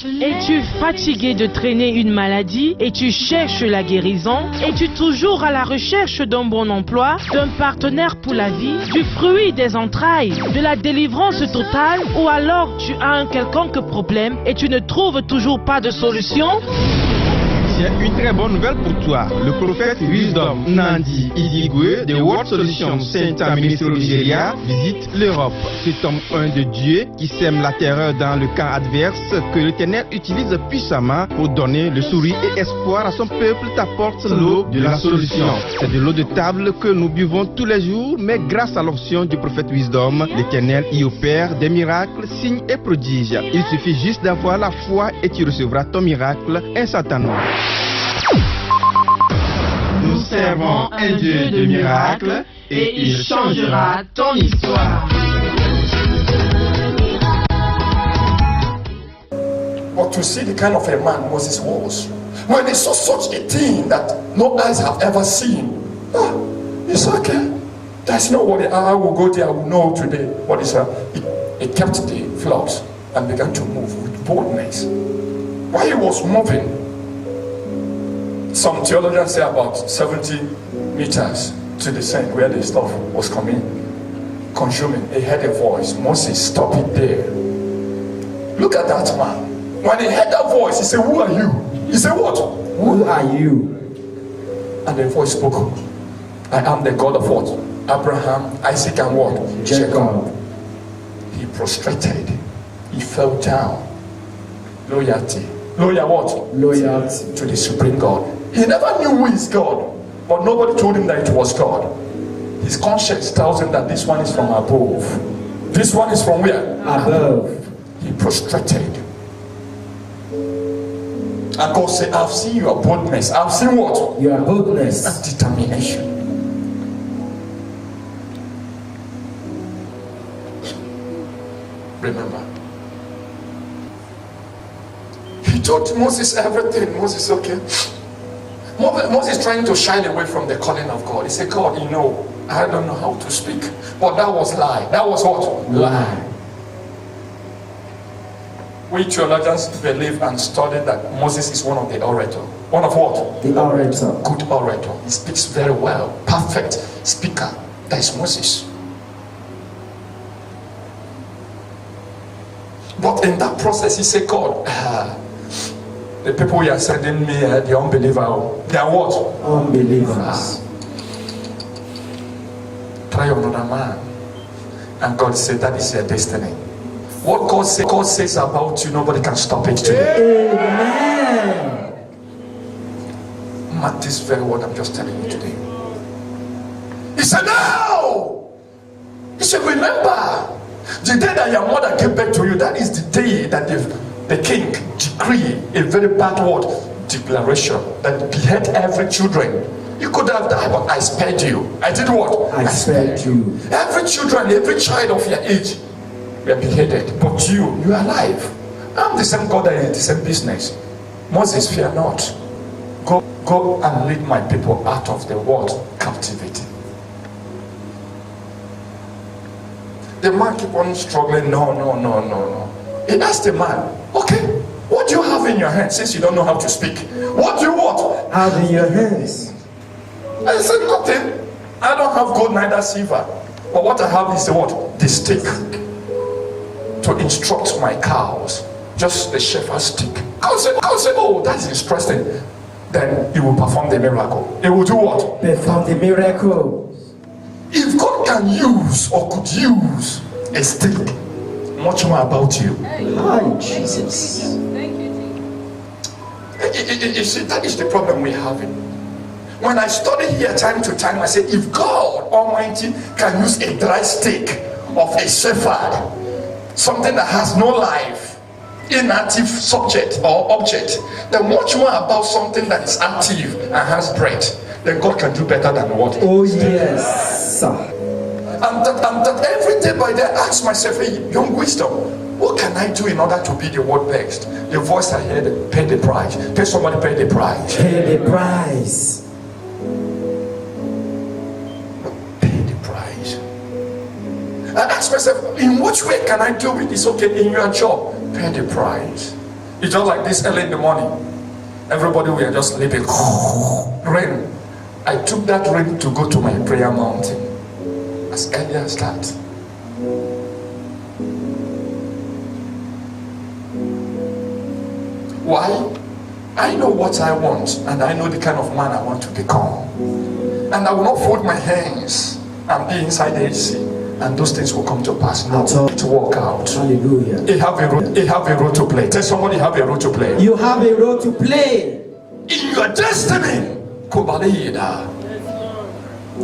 Es-tu fatigué de traîner une maladie et tu cherches la guérison? Es-tu toujours à la recherche d'un bon emploi, d'un partenaire pour la vie, du fruit des entrailles, de la délivrance totale, ou alors tu as un quelconque problème et tu ne trouves toujours pas de solution? J'ai une très bonne nouvelle pour toi. Le prophète Wisdom Nandi Idigwe de World Solution Center Ministry Nigeria visite l'Europe. Cet homme de Dieu qui sème la terreur dans le camp adverse que l'Éternel utilise puissamment pour donner le sourire et espoir à son peuple t'apporte l'eau de la solution. C'est de l'eau de table que nous buvons tous les jours, mais grâce à l'onction du prophète Wisdom, l'Éternel y opère des miracles, signes et prodiges. Il suffit juste d'avoir la foi et tu recevras ton miracle instantanément. Nous servons un Dieu de miracles et il changera ton histoire. But to see the kind of a man Moses was, when he saw such a thing that no eyes have ever seen, it's okay. There's no worry. I will go there. I will know today what is. He kept the flocks and began to move with boldness. While he was moving, some theologians say about 70 meters to the sand where the stuff was coming, consuming. He heard a voice. Moses, stop it there. Look at that man. When he heard that voice, he said, who are you? He said, what? Who are you? And the voice spoke. I am the God of what? Abraham, Isaac, and what? Jacob. He prostrated. He fell down. Loyalty. Loyal what? Loyalty to the supreme God. He never knew who is God, but nobody told him that it was God. His conscience tells him that this one is from above. This one is from where? Above. He prostrated. And God said, I've seen your boldness. I've seen what? Your boldness. And determination. Remember. He told Moses everything. Moses, okay. Moses trying to shy away from the calling of God. He said, God, you know, I don't know how to speak. But that was lie. That was what? Lie. We theologians believe and study that Moses is one of the orator. One of what? The orator. Good orator. He speaks very well. Perfect speaker. That is Moses. But in that process, he said, God, the people you are sending me, the unbeliever, they are what? Unbelievers. Try another man. And God said, that is your destiny. What God says about you, nobody can stop it today. Amen. Mark this very word I'm just telling you today. He said, no! He said, remember, the day that your mother gave birth to you, that is the day that the king decreed a very bad word declaration that behead every children. You could have died, but I spared you. I did what? I spared you. Every children, every child of your age were beheaded, but you are alive. I'm the same God that is the same business. Moses, fear not. Go and lead my people out of the world captivity. The man keep on struggling. No. He asked the man, okay, what do you have in your hand since you don't know how to speak? What do you want? Have in your hands. I said, nothing. I don't have gold, neither silver. But what I have is the what? The stick. To instruct my cows. Just the shepherd's stick. God said, oh, that is interesting. Then he will perform the miracle. He will do what? Perform the miracle. If God can use or could use a stick, much more about you. Hi, Jesus. You see, that is the problem we're having. When I study here time to time, I say, if God Almighty can use a dry stick of a shepherd, something that has no life, inactive subject or object, then much more about something that is active and has breath, then God can do better than what? Oh yes, sir. And that every day by day I ask myself, hey, young wisdom, what can I do in order to be the word best? The voice I heard, pay the price. Pay somebody, pay the price. Pay the price. Pay the price. I ask myself, in which way can I do it? It's okay in your job. Pay the price. It's just like this early in the morning. Everybody were just sleeping. Rain. I took that rain to go to my prayer mountain as early as that. Why? I know what I want, and I know the kind of man I want to become. And I will not fold my hands and be inside the AC, and those things will come to pass. No, to work out. Hallelujah. You have a role to play. Tell somebody you have a role to play. You have a role to play In your destiny. Kobalida.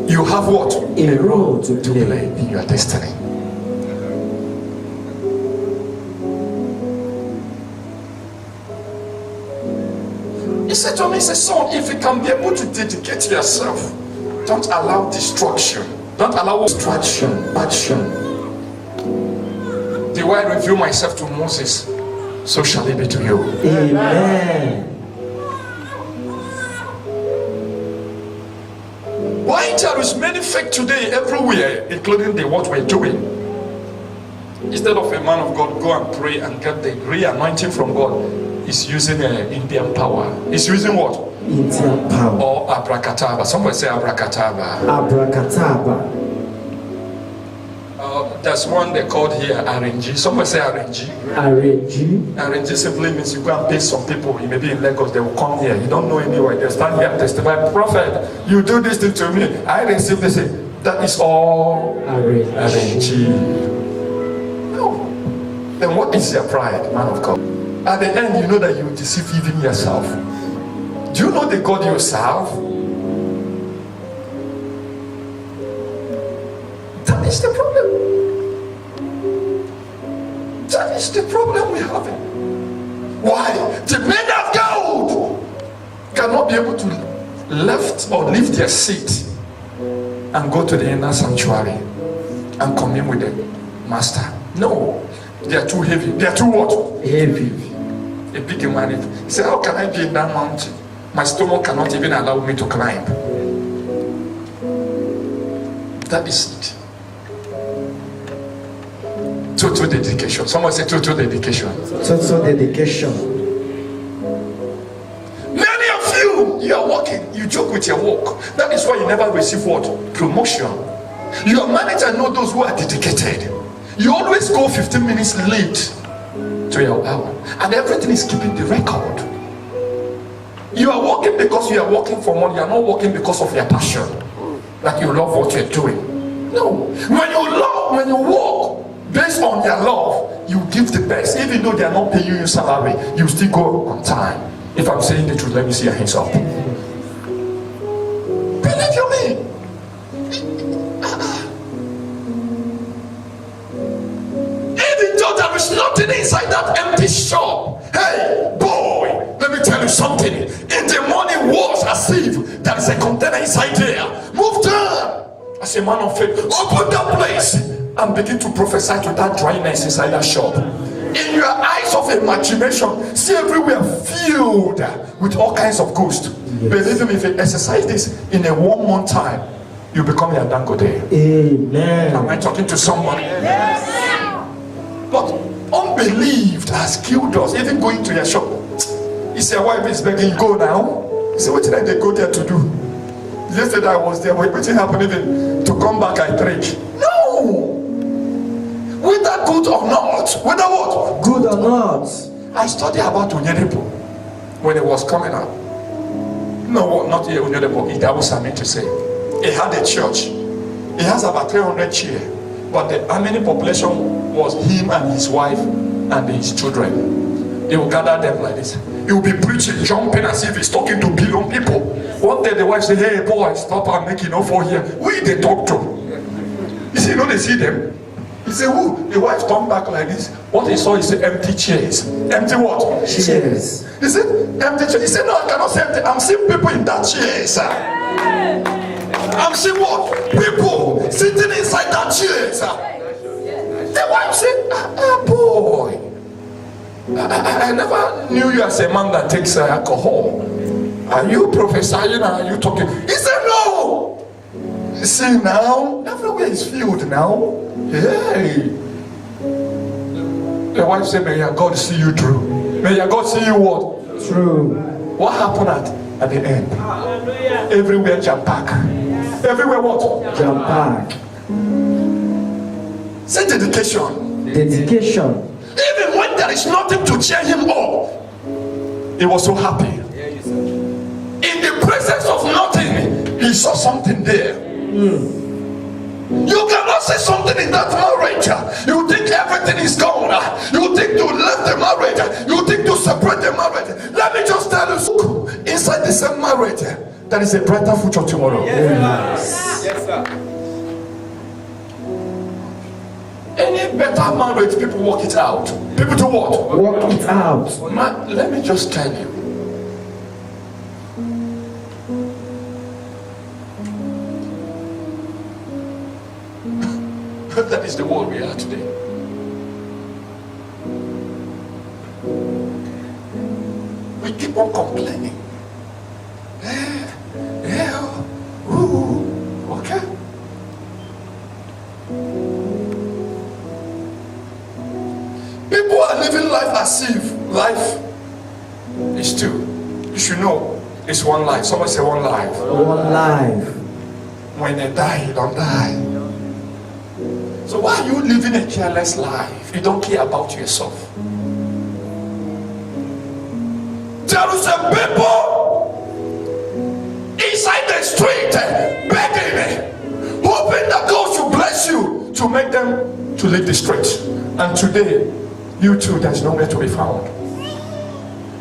You have what? A role to play in your destiny. He said to me, he said, son, if you can be able to dedicate yourself, don't allow destruction. Don't allow distraction. action. The way I reveal myself to Moses, so shall it be to you. Amen. Why there is many fake today everywhere, including what we're doing. Instead of a man of God go and pray and get the re-anointing from God, he's using Indian power. He's using what? Indian power. Or abracadabra. Somebody say abracadabra. Abracadabra. There's one they called here RNG. Somebody say RNG. RNG. RNG simply means you go and pay some people. You may be in Lagos, they will come here. You don't know anywhere. They stand here and testify. Prophet, you do this thing to me. I receive this. That is all RNG. No. Then what is your pride, man of God? At the end, you know that you deceive even yourself. Do you know the God you serve? That is the problem. That is the problem we have. Why? The men of God cannot be able to leave their seat and go to the inner sanctuary and commune with the master. No, they are too heavy. They are too what? Heavy. A big man. He said, how can I be in that mountain? My stomach cannot even allow me to climb. That is it. Total dedication. Someone say total dedication. Total dedication. Many of you are working, you joke with your work. That is why you never receive what? Promotion. Your manager knows those who are dedicated. You always go 15 minutes late to your hour, and everything is keeping the record. You are working because you are working for money. You are not working because of your passion, like you love what you are doing. No, when you work based on your love, you give the best. Even though they are not paying you salary, you still go on time. If I'm saying the truth, let me see your hands up. Believe you me. Even though there is nothing inside that empty shop, hey boy, let me tell you something. In the morning was as if there is a container inside there. Move there. As a man of faith, open that place and begin to prophesy to that dryness inside that shop. In your eyes of imagination, see everywhere filled with all kinds of ghosts. Yes. Believe me, if you exercise this in a 1 month time, you become your Dangote. Amen. Am I talking to someone? Yes. But unbelief has killed us. Even going to your shop, he said, wife is begging, go now. He said, what did I go there to do? Yesterday I was there, what happened even to come back I preach? No! Whether good or not, whether what? Good or not. I studied about Onyedepo when it was coming up. No, not here Onyedepo, that was I meant to say. He had a church. He has about 300 chairs. But the Armenian population was him and his wife and his children. They will gather them like this. He will be preaching, jumping as if he's talking to billion people. One day the wife said, hey boy, stop and make enough for here. Who they talk to? He said, no, they see them. He said, who? The wife turned back like this. What he saw is empty chairs. Empty what? Chairs. He said, empty chairs. He said, no, I cannot say empty. I'm seeing people in that chair, sir. I'm seeing what? People sitting inside that chair, sir. The wife said, boy. I never knew you as a man that takes alcohol. Are you prophesying or are you talking? He said, no. You see now, everywhere is filled now. Hey. The wife said, may God see you through. May your God see you what? True. What happened at the end? Everywhere jump back. Everywhere what? Jump back. Say dedication. Dedication. Even when there is nothing to cheer him up, he was so happy. In the presence of nothing, he saw something there. You cannot say something in that marriage. You think everything is gone. You think to leave the marriage. You think to separate the marriage. Let me just tell you, inside the same marriage, there is a brighter future tomorrow. Yes. Yes, sir. Any better marriage, people work it out. People do what? Work it out. Man, let me just tell you. That is the world we are today. We keep on complaining. Okay. People are living life as if life is two. You should know it's one life. Somebody say one life. One life. When they die, you don't die. So why are you living a careless life? You don't care about yourself. There is a people inside the street begging, hoping that God should bless you to make them to leave the street. And today, you too, there's nowhere to be found.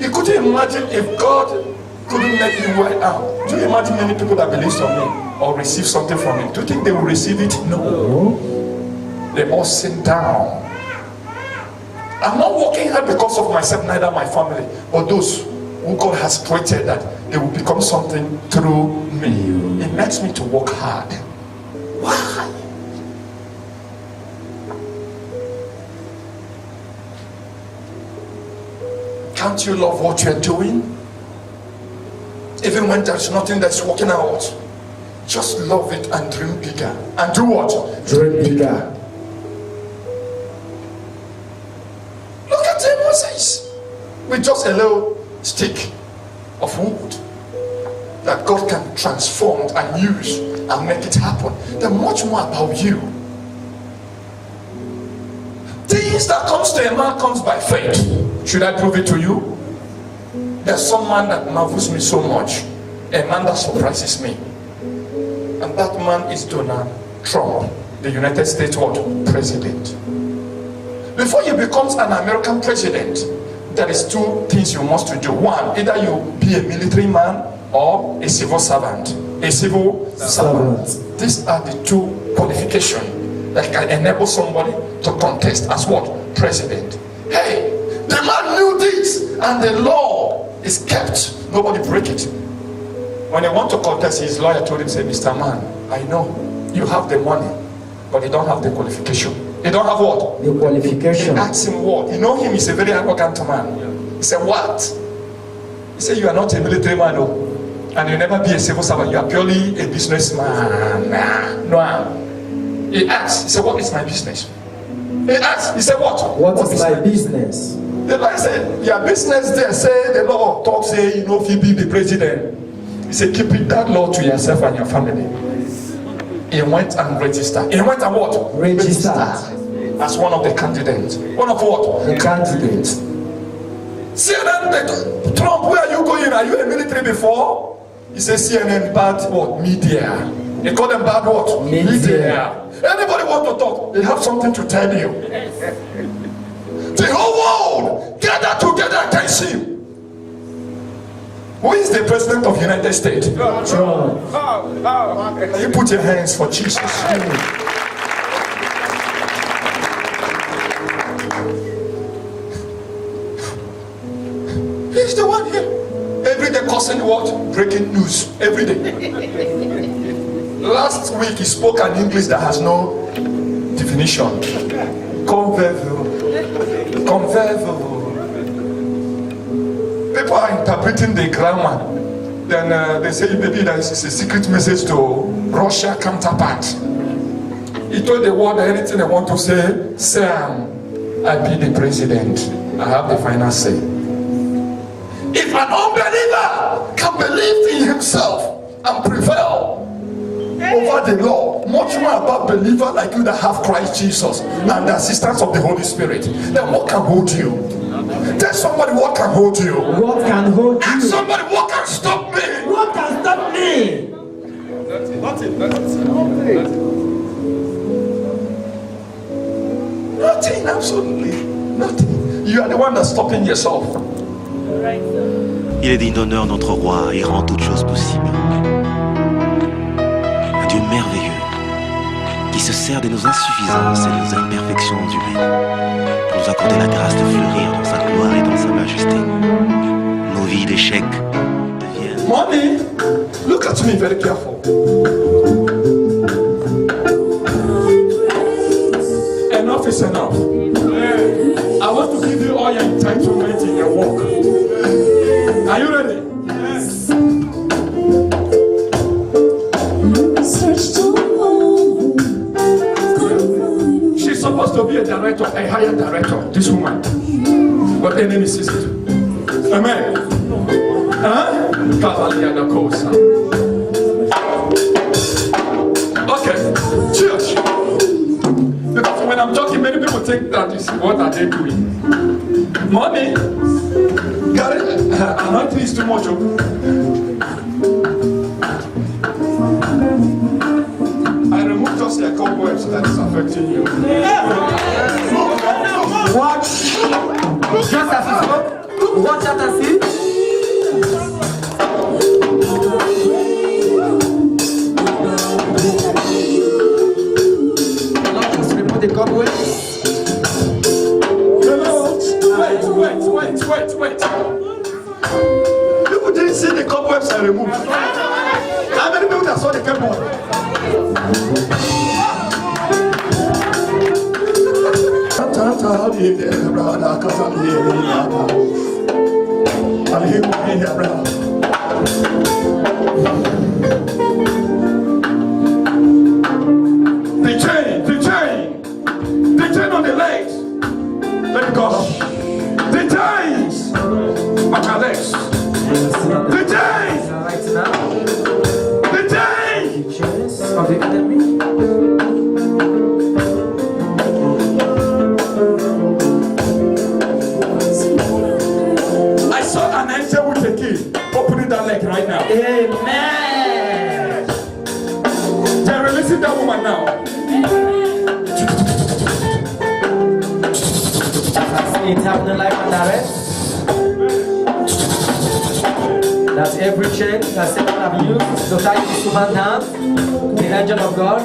You couldn't imagine if God couldn't make you right out. Do you imagine many people that believe on me or receive something from me? Do you think they will receive it? No. They all sit down. I'm not working hard because of myself, neither my family, but those who God has created that they will become something through me. It makes me to work hard. Why? Can't you love what you're doing? Even when there's nothing that's working out, just love it and dream bigger. And do what? Dream bigger. Look at Moses with just a little stick of wood that God can transform and use and make it happen. Then much more about you. Things that comes to a man comes by faith. Should I prove it to you? There's some man that marvels me so much, a man that surprises me, and that man is Donald Trump, the United States president. Before you become an American president, there is two things you must do. One, either you be a military man or a civil servant. A civil servant. These are the two qualifications that can enable somebody to contest as what? President. Hey, the man knew this, and the law is kept. Nobody break it. When he want to contest, his lawyer told him, say, Mr. Man, I know you have the money, but you don't have the qualification. You don't have what? The qualification. He asked him what? You know him, he's a very arrogant man. He said, what? He said, you are not a military man, no. And you never be a civil servant. You are purely a businessman. No. He asked, he said, what is my business? He asked, he said, what? What is my business? The lawyer said, your business there, say the law talk, say, you know, if you be the president. He said, keep it that law to yourself and your family. He went and registered. He went and what? Registered. As one of the candidates. One of what? The candidate. CNN, Trump, where are you going? Are you a military before? He says CNN bad what? Media. They call them bad what? Media. Anybody want to talk? They have something to tell you. The whole world gather together against him. Who is the president of the United States? Trump. Can you put your hands for Jesus? He's the one here. Every day causing what? Breaking news. Every day. Last week he spoke an English that has no definition. Convertible. People are interpreting the grammar. Then they say maybe there is a secret message to Russia counterpart. He told the world anything they want to say, I be the president. I have the final say. If an unbeliever can believe in himself and prevail over the law, much more about believer like you that have Christ Jesus and the assistance of the Holy Spirit, then what can hold you? Tell somebody what can hold you. What can hold Ask you? somebody what can stop me. What can stop me? Nothing, absolutely nothing. You are the one that's stopping yourself. Il est digne d'honneur, notre roi, et rend toutes choses possibles. Un Dieu merveilleux, qui se sert de nos insuffisances et de nos imperfections humaines, pour nous accorder la grâce de fleurir dans sa gloire et dans sa majesté. Nos vies d'échecs deviennent... Mommy, look at me very careful. Enough is enough. I want to give you all your entitlement in your work. Are you ready? Yes. She's supposed to be a director, a higher director, this woman. But the enemy sees it. Amen. Huh? Cavalier the Cosa. Okay, church. Because when I'm talking, many people think that is what are they doing? Mommy, Gary, anointing is too much. I removed just a cobwebs that is affecting you. Watch. Just as you spoke. Watch that and see. Not just remove the cobwebs. Wait. People didn't see the cobwebs I removed. How many people that saw the cobwebs? The chain on the legs. Let me go. The chains on my legs. The chains. Right now. The chains. Chains of the enemy. I saw an angel with a key opening that leg right now. Amen. They're releasing that woman now. It's happening like an arrest. That's every chain that Satan have used to tie this woman down. The angel of God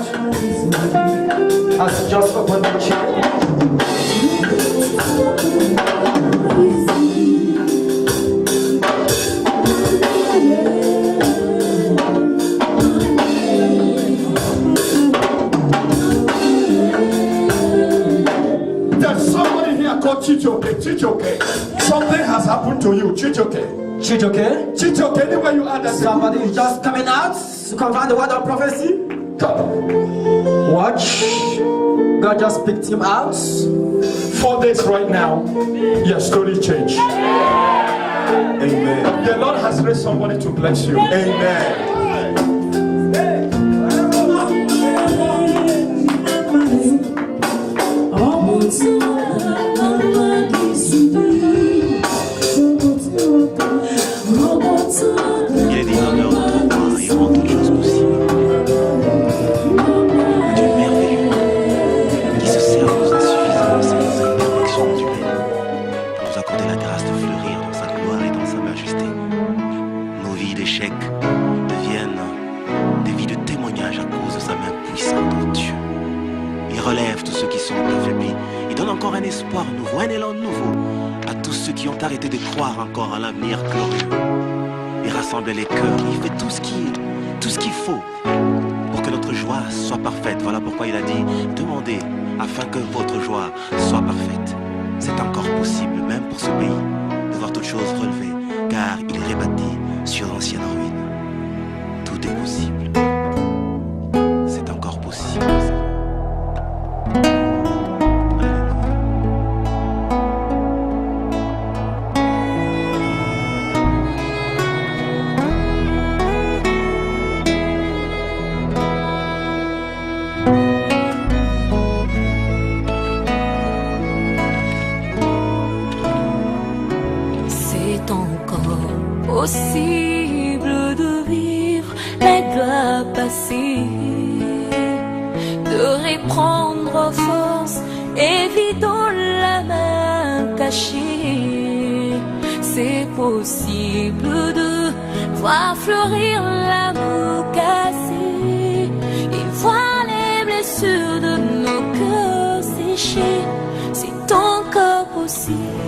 has just opened the chain. There's somebody here called Chichoke. Something has happened to you, Chichoke. Chichoke? Anywhere you are, that's Somebody is just coming out to confirm the word of prophecy. Come. Watch. God just picked him out. 4 days right now, your story changed. Amen. The Lord has raised somebody to bless you. Amen. Il est digne d'honneur, notre roi, et rend toutes choses possibles. Un Dieu merveilleux, qui se sert de nos insuffisances et de nos imperfections humaines, pour nous accorder la grâce de fleurir dans sa gloire et dans sa majesté. Nos vies d'échecs deviennent des vies de témoignage à cause de sa main puissante en Dieu. Il relève tous ceux qui sont affaiblis. Il donne encore un espoir nouveau, un élan nouveau à tous ceux qui ont arrêté de croire encore à l'avenir glorieux. Il rassemble les cœurs, il fait tout ce qu'il faut pour que notre joie soit parfaite. Voilà pourquoi il a dit, demandez afin que votre joie soit parfaite. C'est encore possible, même pour ce pays, de voir toutes choses relevées, car il rebâtit sur l'ancienne ruine. Tout est possible. C'est encore possible. possible de vivre la gloire passée, de reprendre force, évidant la main cachée. C'est possible de voir fleurir l'amour cassé, et voir les blessures de nos cœurs séchés. C'est encore possible.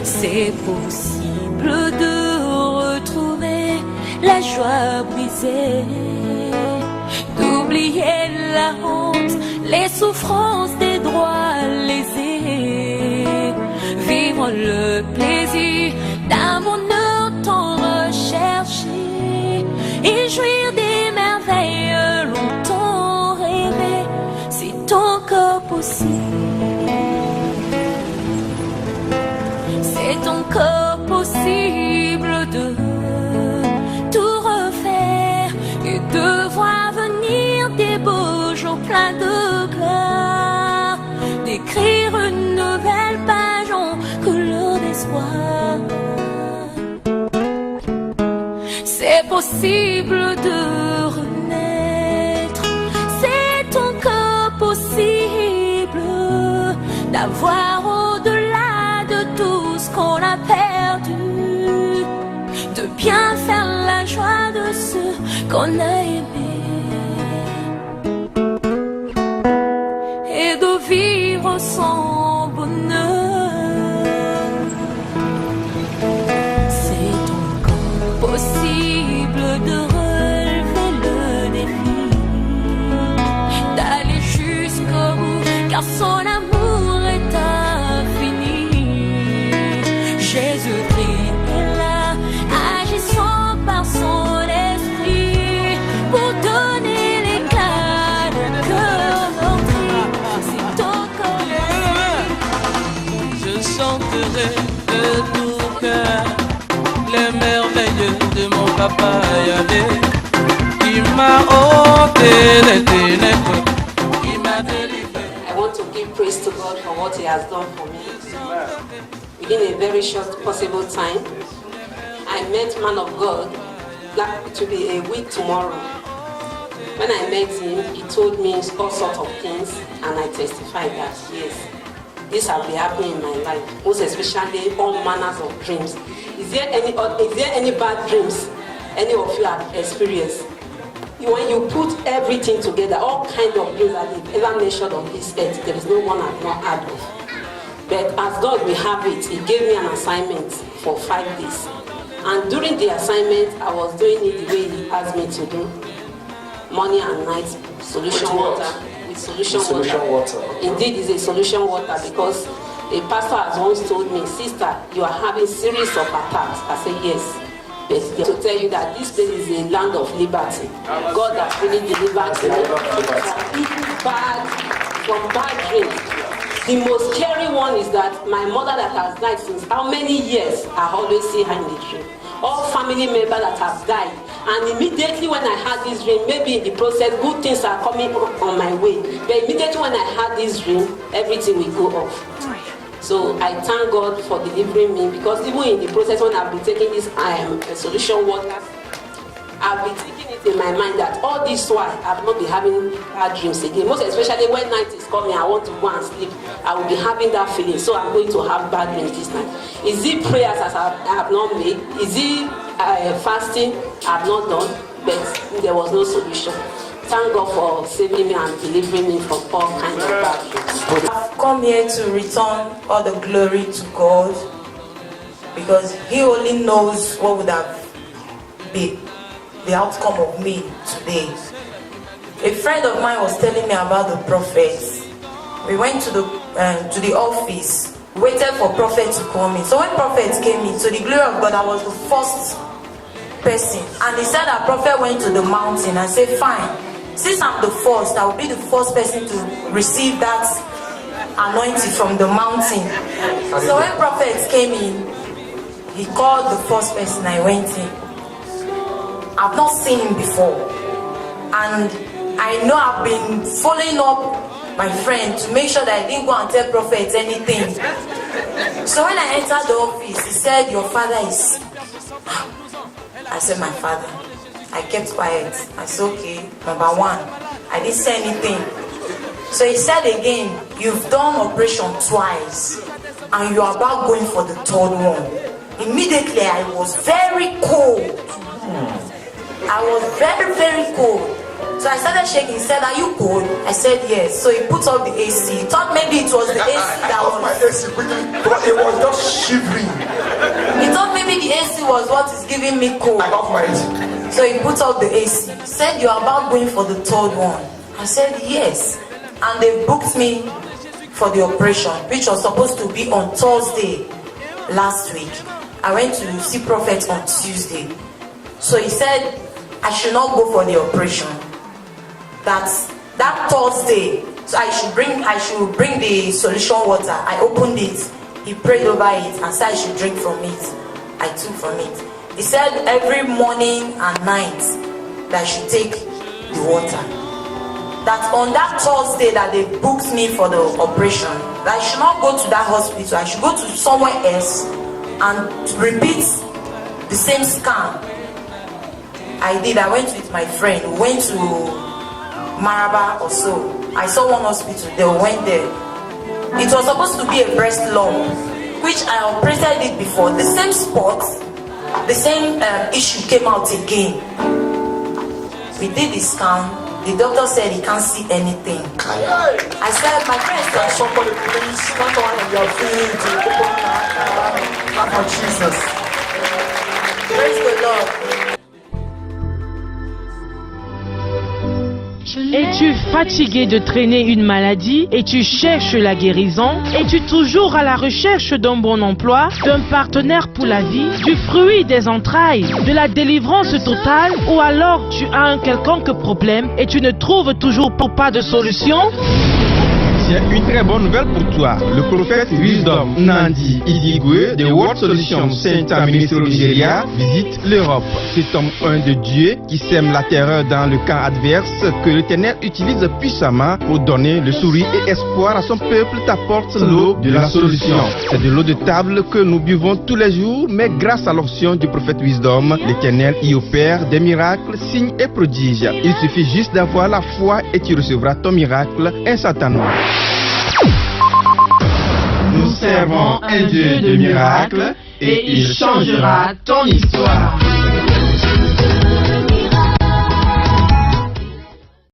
C'est possible de retrouver la joie brisée, d'oublier la honte, les souffrances des droits lésés, vivre le plaisir d'un bonheur tant recherché, et jouir des merveilles longtemps rêvées. C'est encore possible. C'est encore possible de tout refaire et de voir venir des beaux jours pleins de gloire, d'écrire une nouvelle page en couleur d'espoir. C'est possible de renaître, c'est encore possible d'avoir au-delà de tout ce qu'on a perdu, de bien faire la joie de ceux qu'on a aimés, et de vivre sans bonheur. C'est encore possible de relever le défi, d'aller jusqu'au bout, car son amour est infini. Jésus-Christ est là, agissant par son esprit, pour donner l'éclat de cœur meurtri. C'est encore possible. Je chanterai de tout cœur les merveilles de mon papa Yahvé, qui m'a ôté les ténèbres, qui m'a délivré. I want to give praise to God for what He has done for me. Within a very short possible time, I met man of God. It will be a week tomorrow. When I met him, he told me all sorts of things, and I testified that yes, this has been happening in my life, most especially all manners of dreams. Is there any bad dreams any of you have experienced? When you put everything together, all kinds of dreams that they've ever mentioned on this earth, there is no one I've not heard of. But as God will have it, He gave me an assignment for 5 days. And during the assignment, I was doing it the way He asked me to do. Morning and night, solution water. With solution water. Indeed, it's a solution water because a pastor has once told me, sister, you are having series of attacks. I said, yes. But to tell you that this place is a land of liberty. God has really delivered me from bad dreams. The most scary one is that my mother that has died since how many years, I always see her in the dream. All family members that have died. And immediately when I had this dream, maybe in the process, good things are coming on my way. But immediately when I had this dream, everything will go off. So I thank God for delivering me, because even in the process when I've been taking this solution water, I've been thinking it in my mind that all this while I've not been having bad dreams again. Most especially when night is coming, I want to go and sleep. I will be having that feeling, so I'm going to have bad dreams this night. Is it prayers as I have not made? Is it fasting I have not done? But there was no solution. Thank God for saving me and delivering me from all kinds of bad dreams. I've come here to return all the glory to God, because He only knows what would have been the outcome of me today. A friend of mine was telling me about the prophets. We went to the office, waited for prophet to come in. So when prophet came in, to the glory of God, I was the first person. And he said that prophet went to the mountain and said, fine, since I'm the first, I will be the first person to receive that anointing from the mountain. So when prophet came in, he called the first person. I went in. I've not seen him before, and I know I've been following up my friend to make sure that I didn't go and tell Prophet anything. So when I entered the office, he said, your father is sick. I said, my father. I kept quiet. I said, okay, number one, I didn't say anything. So he said again, you've done operation twice and you are about going for the third one. Immediately I was very cold. I was very, very cold. So I started shaking. He said, are you cold? I said, yes. So he put up the AC. He thought maybe it was the AC that was... my AC quickly, but it was just shivering. He thought maybe the AC was what is giving me cold. I off my AC. So he put up the AC. He said, you're about going for the third one. I said, yes. And they booked me for the operation, which was supposed to be on Thursday last week. I went to see Prophet on Tuesday. So he said, I should not go for the operation. That Thursday, so I should bring the solution water. I opened it. He prayed over it and said I should drink from it. I took from it. He said every morning and night that I should take the water. That on that Thursday that they booked me for the operation, that I should not go to that hospital. I should go to somewhere else and repeat the same scan. I did. I went with my friend. We went to Maraba or so. I saw one hospital. They went there. It was supposed to be a breast lump, which I operated it before. The same spot, the same issue came out again. We did the scan. The doctor said he can't see anything. I said, my friend, Can somebody please stand on your feet to open your eyes for Jesus? praise the Lord. Es-tu fatigué de traîner une maladie et tu cherches la guérison? Es-tu toujours à la recherche d'un bon emploi, d'un partenaire pour la vie, du fruit des entrailles, de la délivrance totale? Ou alors tu as un quelconque problème et tu ne trouves toujours pas de solution? J'ai une très bonne nouvelle pour toi. Le prophète Wisdom Nandi Idigwe de World Solution Center Ministre Nigeria visite l'Europe. Cet homme un de Dieu qui sème la terreur dans le camp adverse que l'Éternel utilise puissamment pour donner le sourire et espoir à son peuple t'apporte l'eau de la solution. C'est de l'eau de table que nous buvons tous les jours, mais grâce à l'onction du prophète Wisdom, l'Éternel y opère des miracles, signes et prodiges. Il suffit juste d'avoir la foi et tu recevras ton miracle instantanément. Nous servons un Dieu de miracles et il changera ton histoire.